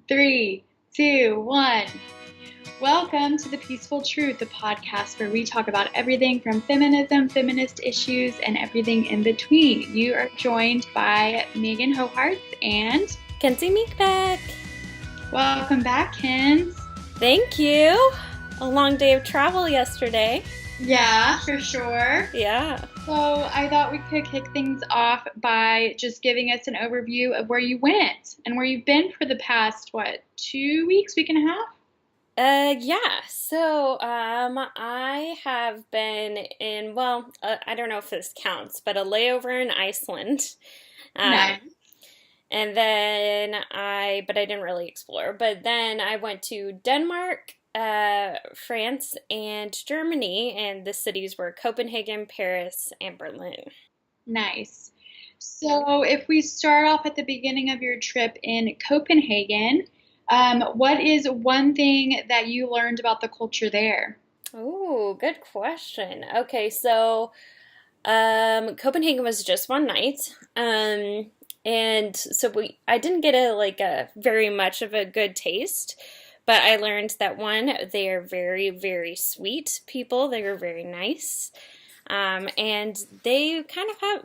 Three, two, one. Welcome to The Peaceful Truth, the podcast where we talk about everything from feminism, feminist issues, and everything in between. You are joined by Meghan Hoharth and Kenzie Meekbeck. Welcome back, Kens. Thank you. A long day of travel yesterday. Yeah, for sure. Yeah. So I thought we could kick things off by just giving us an overview of where you went and where you've been for the past, 2 weeks, week and a half? Yeah. So, I have been in, I don't know if this counts, but a layover in Iceland. Nice. And then but I didn't really explore. But then I went to Denmark, France, and Germany, and the cities were Copenhagen, Paris, and Berlin. Nice. So if we start off at the beginning of your trip in Copenhagen, what is one thing that you learned about the culture there? Oh, good question. Okay, so Copenhagen was just one night. And so I didn't get a very much of a good taste, but I learned that one, they are very, very sweet people. They are very nice. And they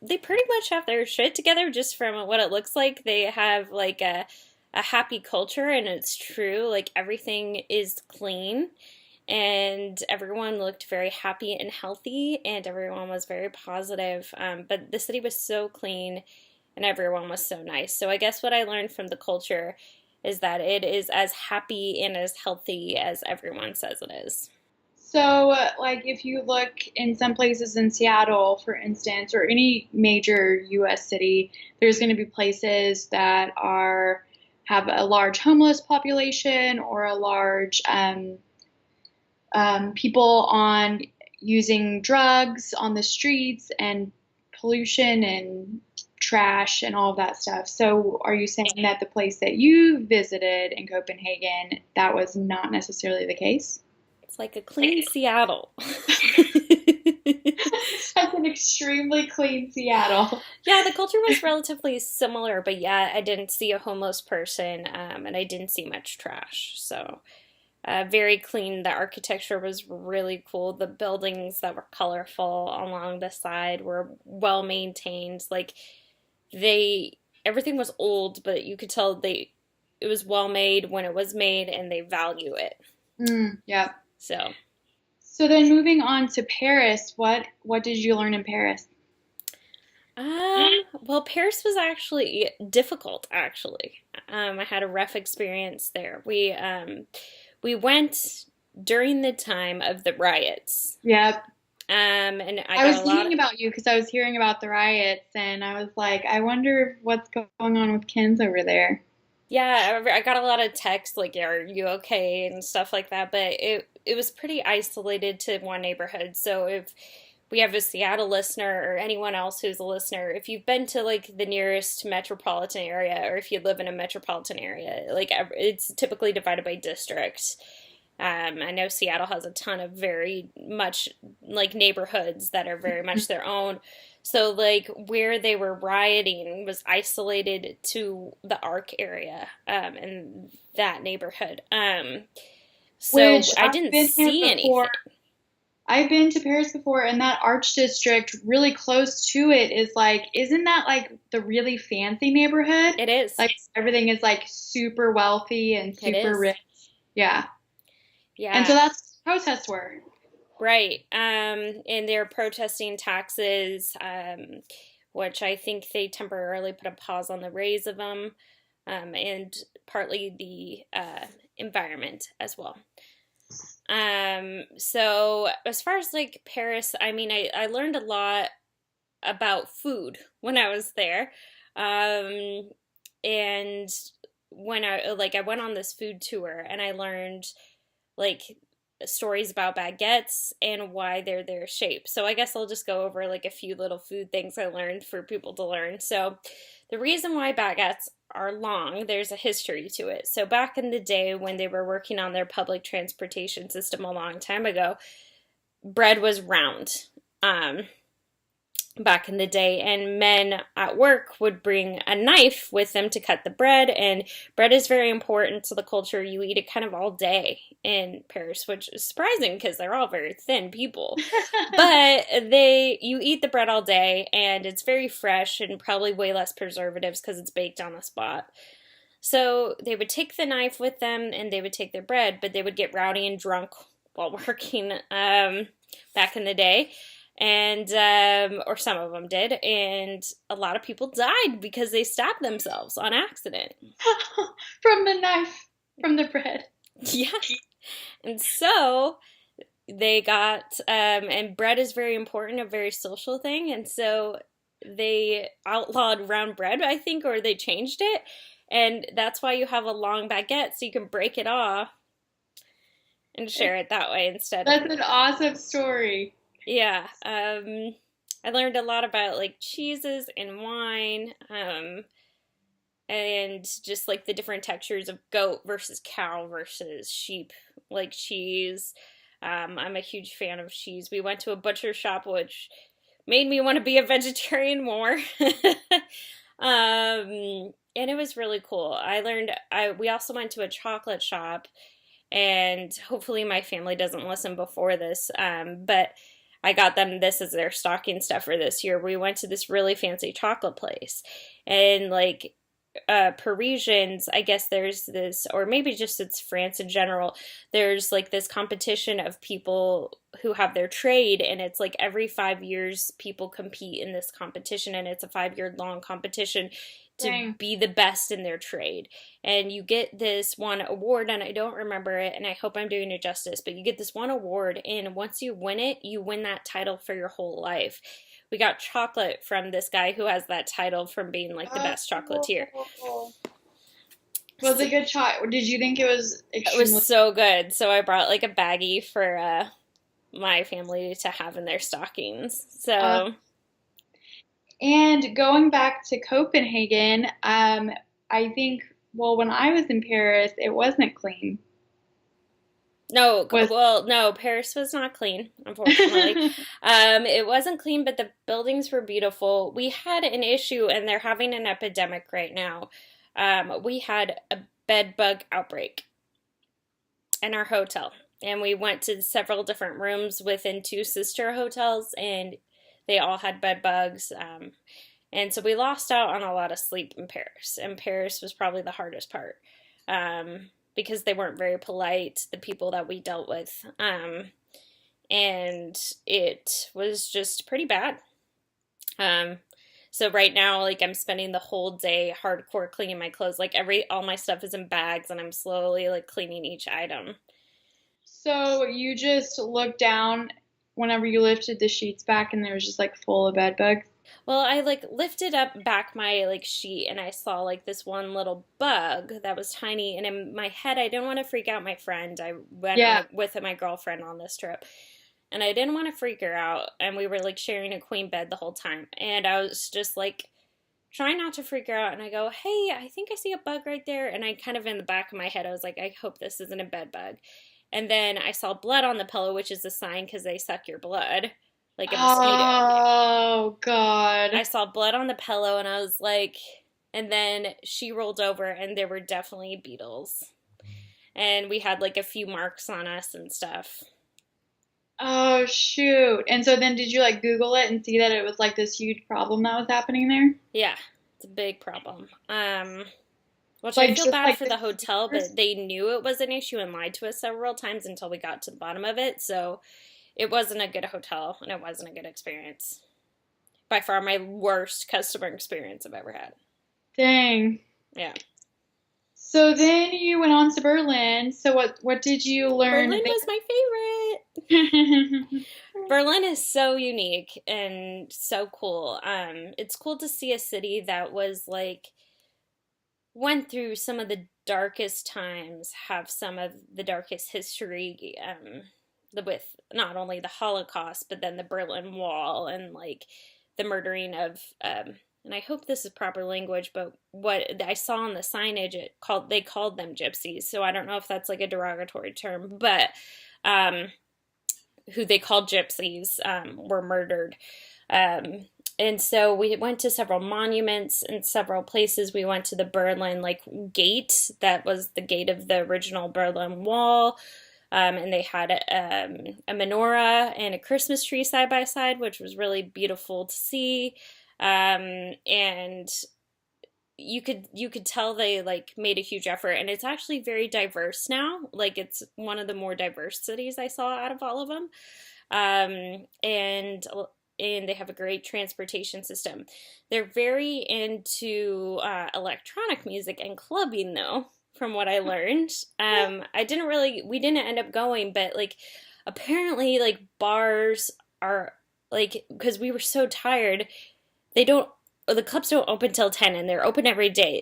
they pretty much have their shit together just from what it looks like. They have like a happy culture, and it's true. Like everything is clean, and everyone looked very happy and healthy, and everyone was very positive. But the city was so clean, and everyone was so nice. So I guess what I learned from the culture is that it is as happy and as healthy as everyone says it is. So, if you look in some places in Seattle, for instance, or any major U.S. city, there's going to be places that have a large homeless population or a large people on using drugs on the streets and pollution and trash and all of that stuff. So are you saying that the place that you visited in Copenhagen, that was not necessarily the case? It's like a clean Seattle. That's an extremely clean Seattle. Yeah, the culture was relatively similar, but yeah, I didn't see a homeless person, and I didn't see much trash. So, very clean. The architecture was really cool. The buildings that were colorful along the side were well maintained. Everything was old, but you could tell it was well made when it was made, and they value it. Yeah. So then moving on to Paris, what did you learn in Paris? Well, Paris was actually difficult, actually. I had a rough experience there. We went during the time of the riots. Yep. And I was thinking about you because I was hearing about the riots, and I was like, I wonder what's going on with Ken's over there. Yeah, I got a lot of texts like, "Are you okay?" and stuff like that. But it was pretty isolated to one neighborhood. So if we have a Seattle listener or anyone else who's a listener, if you've been to like the nearest metropolitan area, or if you live in a metropolitan area, like it's typically divided by districts. I know Seattle has a ton of very much like neighborhoods that are very much their own. So like where they were rioting was isolated to the Arc area, in that neighborhood. So Which I didn't see anything. I've been to Paris before, and that Arch District, really close to it, is isn't that like the really fancy neighborhood? It is. Like everything is like super wealthy and super rich. Yeah. Yeah. And so that's what protests were. Right. And they're protesting taxes, which I think they temporarily put a pause on the raise of them, and partly the environment as well. So as far as like Paris, I mean, I learned a lot about food when I was there. And when I went on this food tour, and I learned like stories about baguettes and why they're their shape. So I guess I'll just go over like a few little food things I learned for people to learn. So the reason why baguettes are long, there's a history to it. So back in the day when they were working on their public transportation system a long time ago, bread was round. back in the day, and men at work would bring a knife with them to cut the bread, and bread is very important to the culture. You eat it kind of all day in Paris, which is surprising because they're all very thin people. But you eat the bread all day, and it's very fresh and probably way less preservatives because it's baked on the spot. So they would take the knife with them and they would take their bread, but they would get rowdy and drunk while working back in the day. And, or some of them did. And a lot of people died because they stabbed themselves on accident. From the knife, from the bread. Yeah. And so they got, and bread is very important, a very social thing. And so they outlawed round bread, I think, or they changed it. And that's why you have a long baguette, so you can break it off and share it that way instead. That's an awesome story. Yeah. I learned a lot about like cheeses and wine, and just like the different textures of goat versus cow versus sheep, like cheese. I'm a huge fan of cheese. We went to a butcher shop, which made me want to be a vegetarian more. And it was really cool. We also went to a chocolate shop, and hopefully my family doesn't listen before this, but I got them this as their stocking stuffer this year. We went to this really fancy chocolate place, and like Parisians, I guess there's this, or maybe just it's France in general, there's like this competition of people who have their trade, and it's like every 5 years people compete in this competition, and it's a 5 year long competition to be the best in their trade. And you get this one award, and I don't remember it, and I hope I'm doing it justice, but you get this one award, and once you win it, you win that title for your whole life. We got chocolate from this guy who has that title from being like the best chocolatier. Was it good chocolate? Did you think it was extremely... It was so good. So I brought like a baggie for my family to have in their stockings. So... And going back to Copenhagen, I think, well, when I was in Paris, it wasn't clean. No, Paris was not clean, unfortunately. It wasn't clean, but the buildings were beautiful. We had an issue, and they're having an epidemic right now. We had a bed bug outbreak in our hotel, and we went to several different rooms within 2 sister hotels, and they all had bed bugs. And so we lost out on a lot of sleep in Paris, and Paris was probably the hardest part. Because they weren't very polite, the people that we dealt with. And it was just pretty bad. So right now, like, I'm spending the whole day hardcore cleaning my clothes. Like, all my stuff is in bags, and I'm slowly, like, cleaning each item. So you just looked down whenever you lifted the sheets back, and there was just, like, full of bed bugs? Well, I like lifted up back my like sheet, and I saw like this one little bug that was tiny, and in my head I didn't want to freak out my friend. I went with my girlfriend on this trip, and I didn't want to freak her out, and we were like sharing a queen bed the whole time, and I was just like trying not to freak her out, and I go, hey, I think I see a bug right there, and I kind of in the back of my head I was like, I hope this isn't a bed bug. And then I saw blood on the pillow, which is a sign because they suck your blood. Like a mosquito. Oh, God. I saw blood on the pillow, and I was like, and then she rolled over, and there were definitely beetles. And we had like a few marks on us and stuff. Oh, shoot. And so then did you like Google it and see that it was like this huge problem that was happening there? Yeah, it's a big problem. Which like, I feel bad like for the hotel, but they knew it was an issue and lied to us several times until we got to the bottom of it. So it wasn't a good hotel, and it wasn't a good experience. By far my worst customer experience I've ever had. Dang. Yeah. So then you went on to Berlin. So what did you learn? Berlin was my favorite. Berlin is so unique and so cool. It's cool to see a city that was like went through some of the darkest times, have some of the darkest history, with not only the Holocaust, but then the Berlin Wall and like the murdering of, and I hope this is proper language, but what I saw on the signage, they called them gypsies. So I don't know if that's like a derogatory term, but who they called gypsies were murdered. And so we went to several monuments and several places. We went to the Berlin like gate that was the gate of the original Berlin Wall. And they had a menorah and a Christmas tree side by side, which was really beautiful to see. And you could tell they like made a huge effort, and it's actually very diverse now. Like it's one of the more diverse cities I saw out of all of them. And they have a great transportation system. They're very into electronic music and clubbing, though, from what I learned. We didn't end up going, but like apparently, like bars are like, because we were so tired, they don't. The clubs don't open till 10 and they're open every day.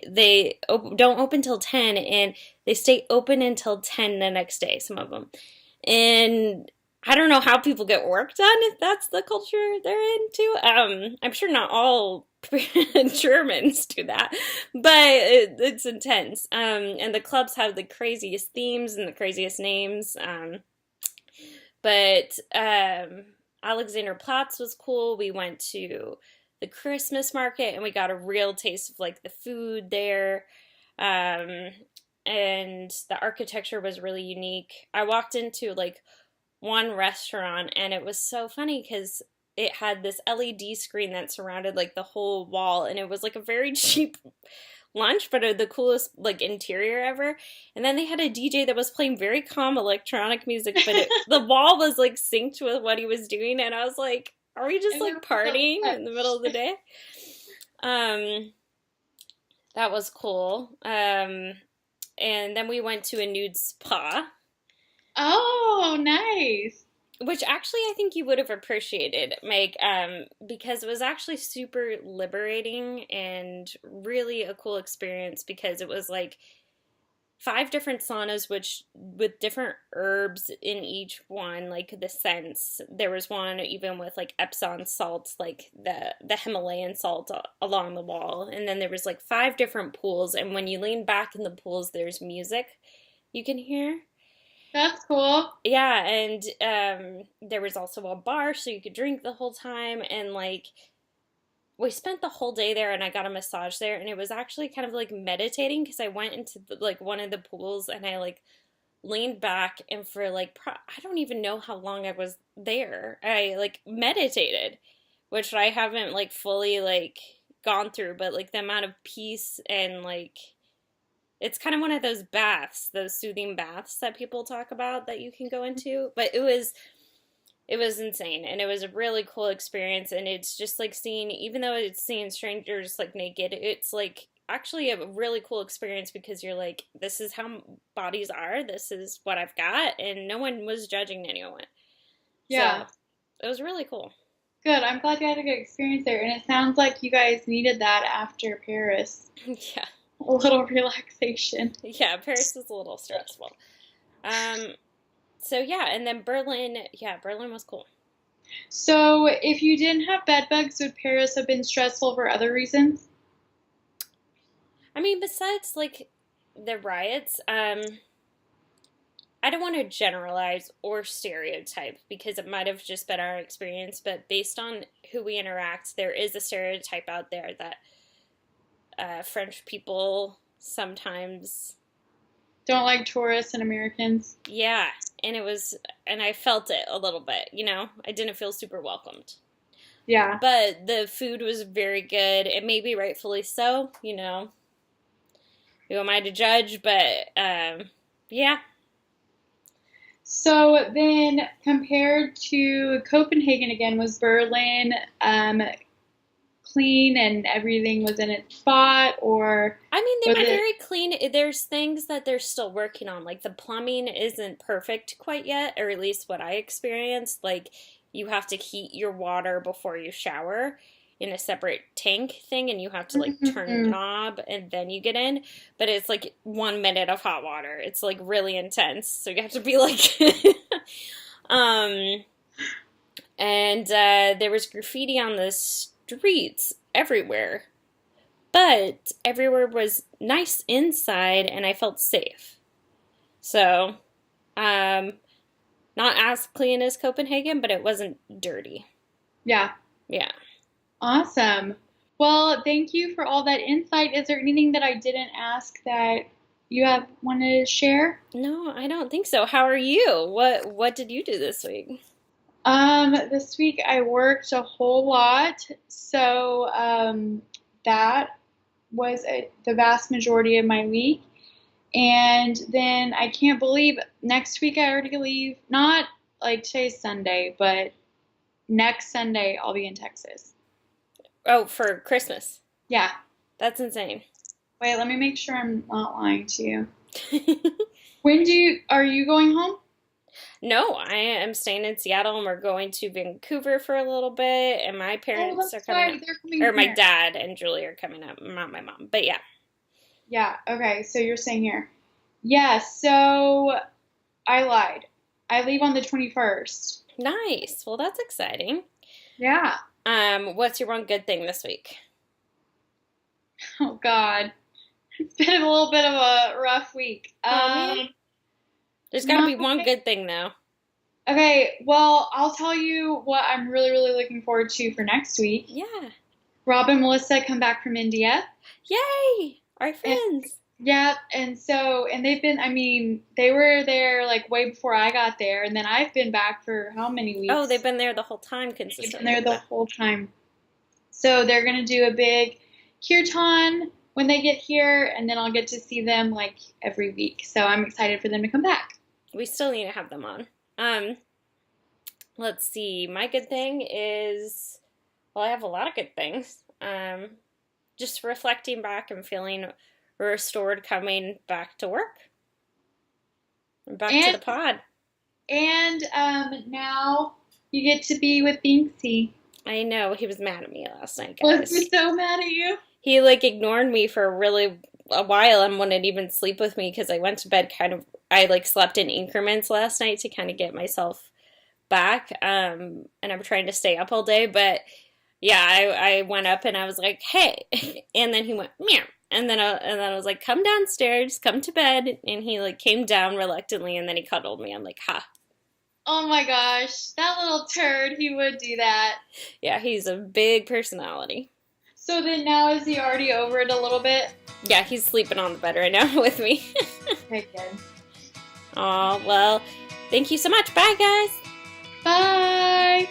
Don't open till 10 and they stay open until 10 the next day, some of them. And I don't know how people get work done if that's the culture they're into. I'm sure not all Germans do that, but it's intense. And the clubs have the craziest themes and the craziest names. But Alexanderplatz was cool. We went to the Christmas market and we got a real taste of like the food there. Um, and the architecture was really unique. I walked into like one restaurant and it was so funny because it had this LED screen that surrounded like the whole wall, and it was like a very cheap lunch but the coolest like interior ever. And then they had a DJ that was playing very calm electronic music, but the wall was like synced with what he was doing, and I was like, are we just I like never felt partying that. in the middle of the day? um that was cool. And then we went to a nude spa, Oh, nice. which actually I think you would have appreciated, Meg, because it was actually super liberating and really a cool experience because it was like five different saunas, which with different herbs in each one, like the scents. There was one even with like Epsom salts, like the Himalayan salt along the wall, and then there was like five different pools. And when you lean back in the pools, there's music you can hear. That's cool. Yeah, and there was also a bar so you could drink the whole time, and like we spent the whole day there and I got a massage there, and it was actually kind of like meditating because I went into like one of the pools and I like leaned back, and for like I don't even know how long I was there. I like meditated, which I haven't like fully like gone through, but like the amount of peace and like it's kind of one of those baths, those soothing baths that people talk about that you can go into. But it was insane, and it was a really cool experience. And it's just like seeing, even though it's seeing strangers like naked, it's like actually a really cool experience because you're like, this is how bodies are, this is what I've got, and no one was judging anyone. So Yeah. it was really cool. Good. I'm glad you had a good experience there. And it sounds like you guys needed that after Paris. Yeah. A little relaxation. Yeah, Paris was a little stressful. um so yeah, and then Berlin, yeah, Berlin was cool. So, if you didn't have bed bugs, would Paris have been stressful for other reasons? I mean, besides like the riots, I don't want to generalize or stereotype because it might have just been our experience, but based on who we interact, there is a stereotype out there that French people sometimes, Don't like tourists and Americans? yeah, and and I felt it a little bit, I didn't feel super welcomed. Yeah. But the food was very good, and maybe rightfully so. Who am I to judge? But yeah. So then, compared to Copenhagen again, was Berlin clean and everything was in its spot, or I mean, they was were it? very clean. There's things that they're still working on. Like the plumbing isn't perfect quite yet, or at least what I experienced. Like you have to heat your water before you shower in a separate tank thing, and you have to like turn a Mhm. knob and then you get in. But it's like 1 minute of hot water. It's like really intense. So you have to be like um and there was graffiti on the streets everywhere, but everywhere was nice inside and I felt safe. So, um, not as clean as Copenhagen, but it wasn't dirty. Yeah. Yeah. Awesome. Well, thank you for all that insight. Is there anything that I didn't ask that you have wanted to share? No, I don't think so. How are you? What did you do this week? This week I worked a whole lot, so that was the vast majority of my week. And then I can't believe next week I already leave. Not like today's Sunday, but next Sunday I'll be in Texas. Oh, for Christmas. Yeah. That's insane. Wait, let me make sure I'm not lying to you. Are you going home? No, I am staying in Seattle and we're going to Vancouver for a little bit and my Oh, parents are that's coming right. up. They're coming Or my here. dad and Julie are coming up, not my mom. But yeah. Yeah, okay. So you're staying here. Yeah, so I lied. I leave on the 21st. Nice. Well, that's exciting. Yeah. What's your one good thing this week? Oh God. It's been a little bit of a rough week. Oh man. There's got to My be one good thing though. Okay, well, I'll tell you what I'm really, really looking forward to for next week. Yeah. Rob and Melissa come back from India. Yay! Our And friends. yeah, and they've been, I mean, they were there like way before I got there, and then I've been back for how many Oh, they've weeks? been there the whole time They've been consistently. there the whole time. So they're gonna do a big kirtan when they get here, and then I'll get to see them like every week. So I'm excited for them to come back. We still need to have them on. Um, let's see. My good thing is, well, I have a lot of good things. Just reflecting back and feeling restored coming back to work. Back to And the pod. now you get to be with Binksy. I know he was mad at me last night, Was he guys. so mad at you? He like ignored me for really a while and wouldn't even sleep with me because I went to bed kind of. I like slept in increments last night to kind of get myself back. And I'm trying to stay up all day, but yeah, I went up and I was like, hey, and then he went meow. And then I was like, come downstairs, come to bed, and he like came down reluctantly, and then he cuddled me. I'm like, ha, Oh my gosh, that little turd, he would do that. yeah, he's a big personality. So then now is he already over it a little bit? Yeah, he's sleeping on the bed right now with me. Okay, good. Aw, well, thank you so much. Bye, guys. Bye.